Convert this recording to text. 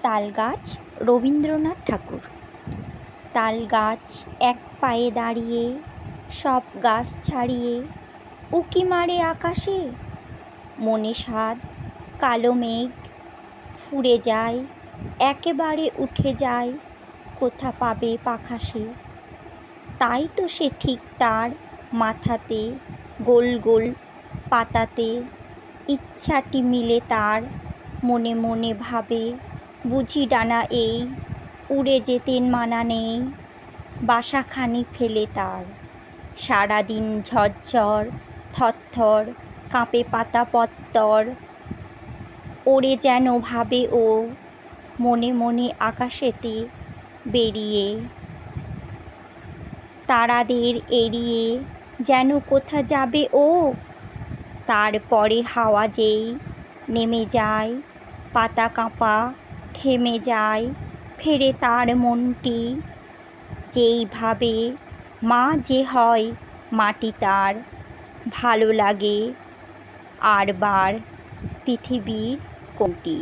তালগাছ রবীন্দ্রনাথ ঠাকুর। তালগাছ এক পায়ে দাঁড়িয়ে, সব গাছ ছাড়িয়ে উঁকি মারে আকাশে। মনে সাধ কালো মেঘ ফুরে যায়, একেবারে উঠে যায় কোথা পাবে পাখা সে। তাই তো সে ঠিক তার মাথাতে গোল গোল পাতাতে ইচ্ছাটি মিলে তার। মনে মনে ভাবে, বুঝি ডানা এই উড়ে যেতেন মানা নেই বাসাখানি ফেলে তার। সারাদিন ঝরঝর থরথর কাঁপে পাতা পত্তর, ওড়ে যেন ভাবে ও মনে মনে আকাশেতে বেরিয়ে। তারাদের এড়িয়ে যেন কোথা যাবে ও। তারপরে হাওয়া যেই নেমে যায়, পাতা কাঁপা থেমে যায়, ফেরে তার মনটি। যেই ভাবে মা যে হয় মাটি তার, ভালো লাগে আরবার পৃথিবীর কোনটি।